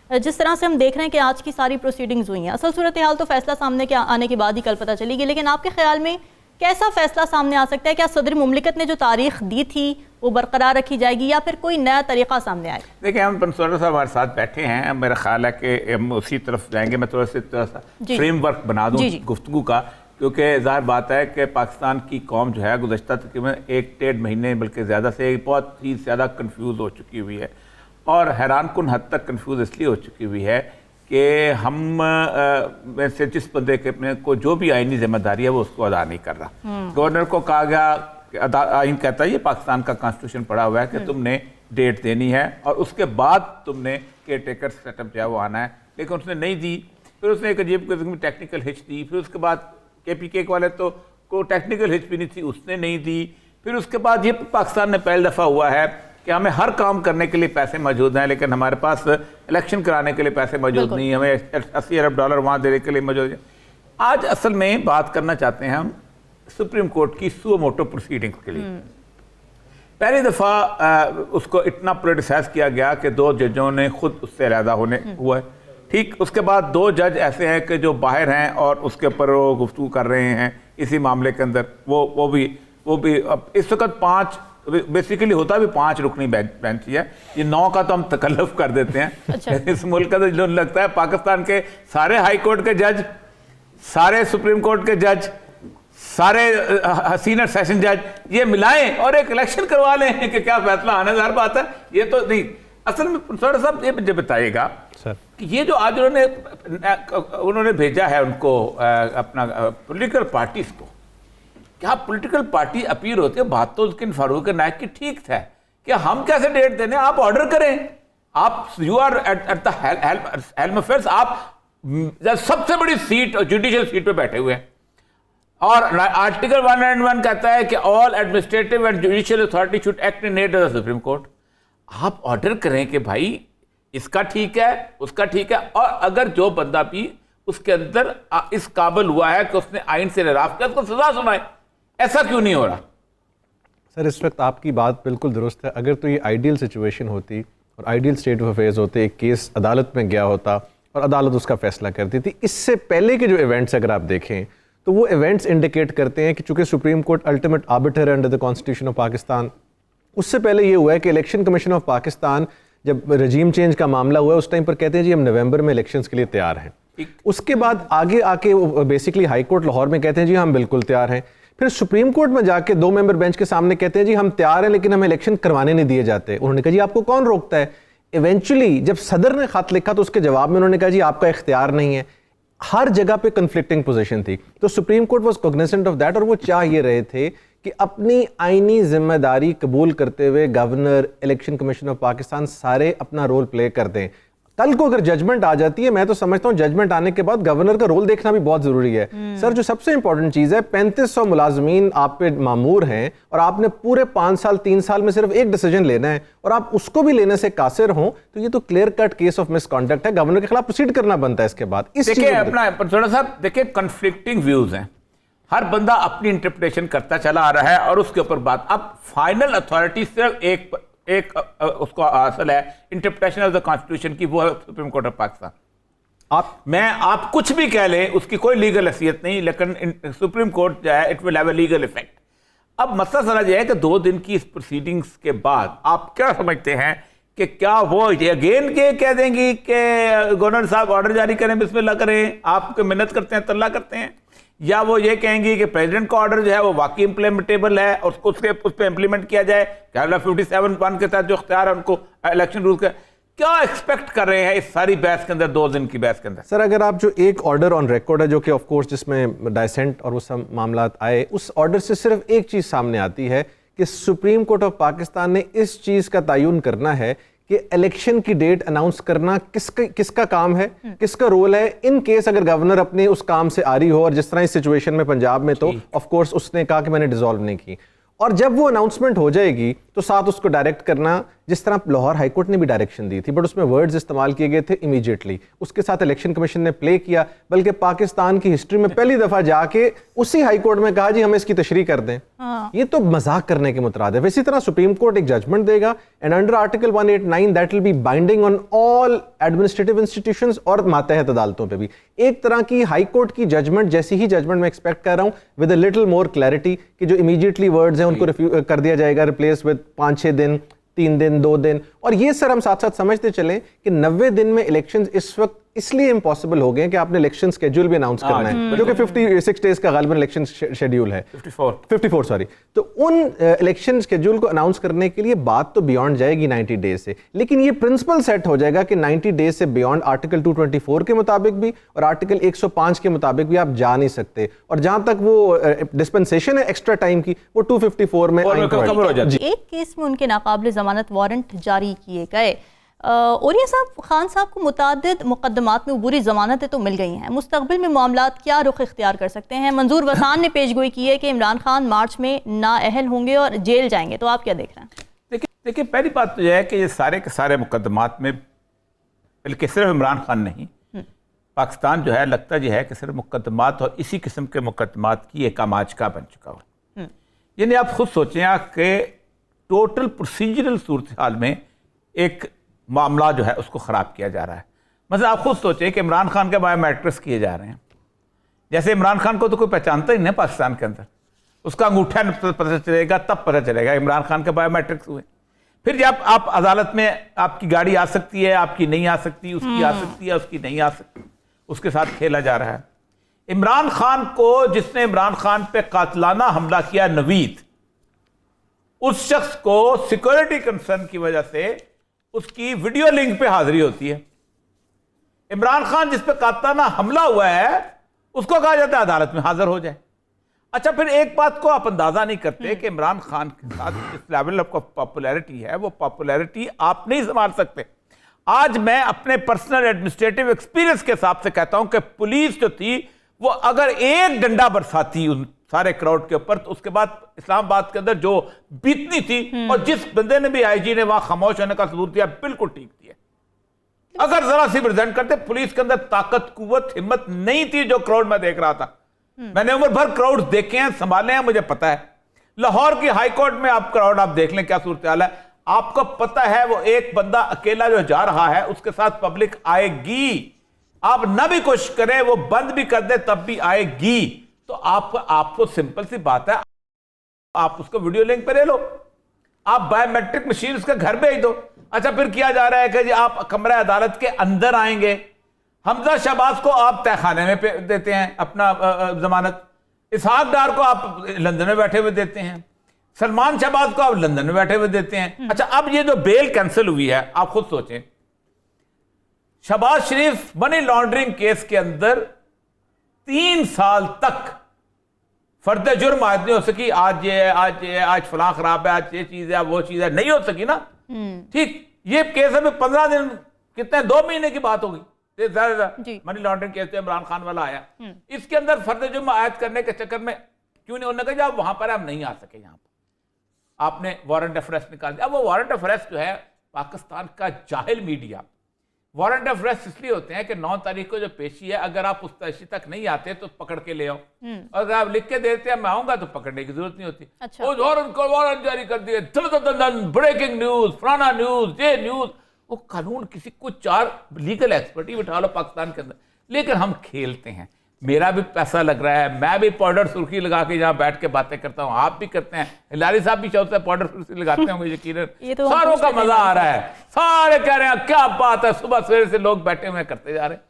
जिस तरह से हम देख रहे हैं कि आज की सारी प्रोसीडिंग्स हुई हैं, असल सूरत हाल तो फैसला सामने के आने के बाद ही कल पता चलेगी, लेकिन आपके ख्याल में कैसा फैसला सामने आ सकता है? क्या सदर मुमलिकत ने जो तारीख दी थी वो बरकरार रखी जाएगी या फिर कोई नया तरीका सामने आएगा? देखिए, हम पंसोरा साहब हमारे साथ बैठे हैं, मेरा ख्याल है कि हम उसी तरफ जाएंगे। मैं थोड़ा सा फ्रेमवर्क बना दूँ गुफ्तगू का, क्योंकि ज़ाहिर बात है कि पाकिस्तान की कौम जो है गुज़श्ता तकरीबन 1-1.5 महीने बल्कि ज़्यादा से बहुत ही ज़्यादा कन्फ्यूज़ हो चुकी हुई है, और हैरान कुन हद तक कन्फ्यूज़ इसलिए हो चुकी हुई है कि हम में से जिस बंदे के अपने को जो भी आइनी जिम्मेदारी है वो उसको अदा नहीं कर रहा। गवर्नर को कहा गया, आइन कहता है, ये पाकिस्तान का कॉन्स्टिट्यूशन पड़ा हुआ है कि तुमने डेट देनी है और उसके बाद तुमने केयर टेकर सेटअप जो है वो आना है, लेकिन उसने नहीं दी। फिर उसने एक अजीब किस्म की टेक्निकल हिच दी। फिर उसके बाद KPK वाले तो को टेक्निकल हिच भी नहीं थी, उसने नहीं दी। फिर उसके बाद ये पाकिस्तान में पहली दफ़ा हुआ है कि हमें हर काम करने के लिए पैसे मौजूद हैं, लेकिन हमारे पास इलेक्शन कराने के लिए पैसे मौजूद नहीं, हमें $80 अरब वहाँ देने के लिए मौजूद है। आज असल में बात करना चाहते हैं हम सुप्रीम कोर्ट की सुओ मोटो प्रोसीडिंग्स के लिए। पहली दफ़ा उसको इतना पोलिटिसाइज किया गया कि 2 जजों ने खुद उससे अलहदा होने हुआ है। ठीक, उसके बाद 2 जज ऐसे हैं कि जो बाहर हैं और उसके ऊपर वो गुफ्तगू कर रहे हैं इसी मामले के अंदर। वो भी अब इस वक्त 5 बेसिकली होता भी 5 रुकनी बेंच ही है, ये 9 का तो हम तकल्लुफ कर देते हैं। अच्छा। इस मुल्क का तो जो लगता है पाकिस्तान के सारे हाई कोर्ट के जज, सारे सुप्रीम कोर्ट के जज, सारे सीनियर सेशन जज ये मिलाएं और एक इलेक्शन करवा लें कि क्या फैसला आने ज़ाहिर बात है ये तो नहीं। असल में सर साहब ये मुझे बताइएगा कि ये जो आज उन्होंने भेजा है उनको अपना पॉलिटिकल पार्टीज को, क्या पॉलिटिकल पार्टी अपील होती है? बात तो उसके फारूक नायक की ठीक है कि हम कैसे डेट देने, आप ऑर्डर करें, आप you are at the helm affairs, आप सबसे बड़ी सीट जुडिशियल सीट पे बैठे हुए हैं, और आर्टिकल 101 कहता है कि all administrative and judicial authority should act in aid of the Supreme Court. आप ऑर्डर करें कि भाई इसका ठीक है, उसका ठीक है, और अगर जो बंदा भी उसके अंदर इस काबिल हुआ है कि उसने आइन से इराफ किया उसको सजा सुनाए। ऐसा क्यों नहीं हो रहा? सर, इस वक्त आपकी बात बिल्कुल दुरुस्त है। अगर तो ये आइडियल सिचुएशन होती और आइडियल स्टेट ऑफ अफेयर्स होते, एक केस अदालत में गया होता और अदालत उसका फैसला करती थी। इससे पहले के जो इवेंट्स अगर आप देखें तो वो इवेंट्स इंडिकेट करते हैं कि चूंकि सुप्रीम कोर्ट अल्टीमेट आर्बिटर है under the constitution of Pakistan, उससे पहले ये हुआ है कि इलेक्शन कमीशन ऑफ पाकिस्तान जब रजीम चेंज का मामला हुआ उस टाइम पर कहते हैं जी हम नवंबर में इलेक्शंस के लिए तैयार हैं। उसके बाद आगे आके बेसिकली हाई कोर्ट लाहौर में कहते हैं जी हम बिल्कुल तैयार हैं। फिर सुप्रीम कोर्ट में जाके 2 मेंबर बेंच के सामने कहते हैं जी हम तैयार हैं लेकिन हमें इलेक्शन करवाने नहीं दिए जाते। उन्होंने कहा जी आपको कौन रोकता है? इवेंचुअली जब सदर ने खत लिखा तो उसके जवाब में उन्होंने कहा जी आपका इख्तियार नहीं है। हर जगह पे कंफ्लिक्टिंग पोजीशन थी, तो supreme court was Cognizant of that और वो चाह ये रहे थे कि अपनी आईनी जिम्मेदारी कबूल करते हुए governor, election commission of Pakistan सारे अपना रोल प्ले कर दें। कल को अगर जजमेंट आ जाती है, मैं तो समझता हूं जजमेंट आने के बाद गवर्नर का रोल देखना भी बहुत जरूरी है। सर, जो सबसे इंपॉर्टेंट चीज है, 3500 मुलाजमीन आप पे मामूर हैं और आपने पूरे 5 साल 3 साल में सिर्फ एक डिसीजन लेना है और आप उसको भी लेने से कासिर हों, तो ये तो clear cut case of misconduct है। गवर्नर के खिलाफ प्रोसीड करना बनता है इसके बाद। देखिए अपना थोड़ा सा देखिए, कन्फ्लिक्टिंग व्यूज हैं, हर बंदा अपनी इंटरप्रिटेशन करता चला आ रहा है और उसके ऊपर बात। अब फाइनल अथॉरिटी सिर्फ एक उसको हासिल है इंटरप्रिटेशन ऑफ द कॉन्स्टिट्यूशन की, वो है सुप्रीम कोर्ट ऑफ पाकिस्तान। आप कुछ भी कह लें, उसकी कोई लीगल हैसियत नहीं, लेकिन सुप्रीम कोर्ट जो है it will have a legal effect. अब मसला सारा यह है कि 2 दिन की इस प्रोसीडिंग्स के बाद आप क्या समझते हैं कि क्या वो अगेन के कह देंगी कि गवर्नर साहब ऑर्डर जारी करें, बिस्मिल्लाह करें, आपको मिन्नत करते हैं, तल्ला करते हैं, या वो ये कहेंगी कि प्रेसिडेंट का ऑर्डर जो है वो वाकई इम्प्लीमेंटेबल है और उसको उस पर इम्प्लीमेंट किया जाए, 57(1) के तहत जो इख्तियार है उनको इलेक्शन रूल का। क्या एक्सपेक्ट कर रहे हैं इस सारी बहस के अंदर, 2 दिन की बहस के अंदर? सर, अगर आप जो एक ऑर्डर ऑन रिकॉर्ड है जो कि ऑफ कोर्स जिसमें डाइसेंट और वो सब मामला आए, उस ऑर्डर से सिर्फ एक चीज सामने आती है कि सुप्रीम कोर्ट ऑफ पाकिस्तान ने इस चीज का तयन करना है कि इलेक्शन की डेट अनाउंस करना किसका काम है, किसका रोल है। इन केस अगर गवर्नर अपने उस काम से आ रही हो, और जिस तरह इस सिचुएशन में पंजाब में तो ऑफ कोर्स उसने कहा कि मैंने डिसॉल्व नहीं की, और जब वो अनाउंसमेंट हो जाएगी तो तो साथ उसको डायरेक्ट करना, जिस तरह लाहौर हाईकोर्ट ने भी डायरेक्शन दी थी, बट उसमें वर्ड्स इस्तेमाल किए गए थे इमीडिएटली, उसके साथ इलेक्शन कमीशन ने प्ले किया, बल्कि पाकिस्तान की हिस्ट्री में पहली दफा जाके उसी हाईकोर्ट में कहा जी हमें इसकी तशरीह कर दें। ये तो मजाक करने के मुतरादिफ है। इसी तरह सुप्रीम कोर्ट एक जजमेंट देगा and under article 189 that will be binding on all administrative institutions और मातहत अदालतों पे भी। एक तरह की हाई कोर्ट की जजमेंट जैसी ही जजमेंट मैं एक्सपेक्ट कर रहा हूं, with a little more clarity, कि जो इमीडिएटली वर्ड्स हैं उनको कर दिया जाएगा, रिप्लेस विद 5-6 दिन, 3 दिन, 2 दिन। और ये सर हम साथ साथ समझते चलें कि 90 दिन में इलेक्शंस इस वक्त इसलिए इम्पॉसिबल हो गए कि आपने इलेक्शन शेड्यूल भी अनाउंस करना है, जो कि 56 डेज का गालिबन इलेक्शन शेड्यूल है, 54 सॉरी। तो उन इलेक्शन शेड्यूल को अनाउंस करने के लिए बात तो बियॉन्ड जाएगी 90 डेज से, लेकिन ये प्रिंसिपल सेट हो जाएगा कि 90 डेज से बियॉन्ड आर्टिकल 224 के मुताबिक भी और आर्टिकल 105 के मुताबिक भी आप जा नहीं सकते। और जहां तक वो डिस्पेंसेशन है एक्स्ट्रा टाइम की, वो 254 में एक केस में उनके नाकाबिल जमानत वारंट जारी किए गए। औरिया साहब, खान साहब को मुतादिद मुकदमात में अबूरी जमानतें तो मिल गई हैं, मुस्तकबिल में मामलात क्या रुख इख्तियार कर सकते हैं? मंजूर वसान ने पेशगोई की है कि इमरान खान मार्च में नाअहल होंगे और जेल जाएंगे, तो आप क्या देख रहे हैं? देखिए पहली बात तो यह है कि ये सारे के सारे मुकदमात में, बल्कि सिर्फ इमरान खान नहीं, पाकिस्तान जो है लगता यह है कि सिर्फ मुकदमात और इसी किस्म के मुकदमात की एक आमाजका बन चुका हो। यानी आप खुद सोचें कि टोटल प्रोसीजरल सूरत हाल में एक मामला जो है उसको ख़राब किया जा रहा है। मतलब आप खुद सोचें कि इमरान खान के बायोमेट्रिक्स किए जा रहे हैं, जैसे इमरान खान को तो कोई पहचानता ही नहीं पाकिस्तान के अंदर, उसका अंगूठा पता चलेगा तब पता चलेगा इमरान खान के बायोमेट्रिक्स हुए। फिर जब आप अदालत में आपकी गाड़ी आ सकती है, आपकी नहीं आ सकती, उसकी आ सकती है, उसकी नहीं आ सकती, उसके साथ खेला जा रहा है। इमरान खान को, जिसने इमरान खान पे कातलाना हमला किया नवीद, उस शख्स को सिक्योरिटी कंसर्न की वजह से उसकी वीडियो लिंक पे हाजिरी होती है। इमरान खान जिस पे कातलाना हमला हुआ है उसको कहा जाता है अदालत में हाजिर हो जाए। अच्छा, फिर एक बात को आप अंदाजा नहीं करते कि इमरान खान के साथ इस लेवल ऑफ पॉपुलैरिटी है, वो पॉपुलैरिटी आप नहीं संभाल सकते। आज मैं अपने पर्सनल एडमिनिस्ट्रेटिव एक्सपीरियंस के हिसाब से कहता हूं कि पुलिस जो थी वो अगर एक डंडा बरसाती उन सारे क्राउड के ऊपर, तो उसके बाद इस्लामाबाद के अंदर जो बीतनी थी, और जिस बंदे ने भी आईजी ने वहां खामोश होने का सबूत दिया, बिल्कुल ठीक थी। अगर जरा सी प्रेजेंट करते, पुलिस के अंदर ताकत, कुव्वत, हिम्मत नहीं थी जो क्राउड में देख रहा था। मैंने उम्र भर क्राउड देखे हैं, संभाले हैं, मुझे पता है। लाहौर की हाई कोर्ट में आप क्राउड आप देख लें क्या सूरत हाल है, आपको पता है वो एक बंदा अकेला जो जा रहा है उसके साथ पब्लिक आएगी, आप ना भी कोशिश करें, वो बंद भी कर दे तब भी आएगी। तो आपको सिंपल सी बात है, आप उसको वीडियो लिंक पे ले लो, आप बायोमेट्रिक मशीन उसके घर भेज दो। अच्छा, फिर किया जा रहा है कि जी आप कमरा अदालत के अंदर आएंगे। हमजा शहबाज को आप तहखाने में देते हैं अपना जमानत, इसहाक डार को आप लंदन में बैठे हुए देते हैं, सलमान शहबाज को आप लंदन में बैठे हुए देते हैं। अच्छा, अब ये जो बेल कैंसिल हुई है, आप खुद सोचें, शहबाज शरीफ मनी लॉन्ड्रिंग केस के अंदर 3 साल तक फर्द जुर्म आज नहीं हो सकी, आज फलां खराब है, आज ये चीज है, वो चीज है, नहीं हो सकी ना। ठीक, ये केस अभी 15 दिन, कितने 2 महीने की बात होगी मनी लॉन्ड्रिंग केस जो इमरान खान वाला आया, इसके अंदर फर्द जुर्म आयद करने के चक्कर में क्यों नहीं, उन्होंने कहा वहां पर हम नहीं आ सके, यहां पर आपने वारंट ऑफ अरेस्ट निकाल दिया। अब वो वारंट ऑफ अरेस्ट जो है, पाकिस्तान का जाहिल मीडिया, वारंट ऑफ अरेस्ट इसलिए होते हैं कि 9 तारीख को जो पेशी है, अगर आप उस पेशी तक नहीं आते तो पकड़ के ले आओ, और अगर आप लिख के देते हैं मैं आऊंगा तो पकड़ने की जरूरत नहीं होती। अच्छा। वारंट जारी कर दिए, ब्रेकिंग न्यूज, फलाना न्यूज, ये न्यूज, वो कानून किसी को 4 लीगल एक्सपर्ट ही बिठा लो पाकिस्तान के अंदर, लेकिन हम खेलते हैं। मेरा भी पैसा लग रहा है, मैं भी पाउडर सुर्खी लगा के यहाँ बैठ के बातें करता हूँ, आप भी करते हैं, हिलारी साहब भी चौथा पाउडर सुर्खी लगाते होंगे यकीनन। तो सारों का मजा आ रहा है, सारे कह रहे हैं क्या बात है, सुबह सवेरे से लोग बैठे हुए करते जा रहे हैं।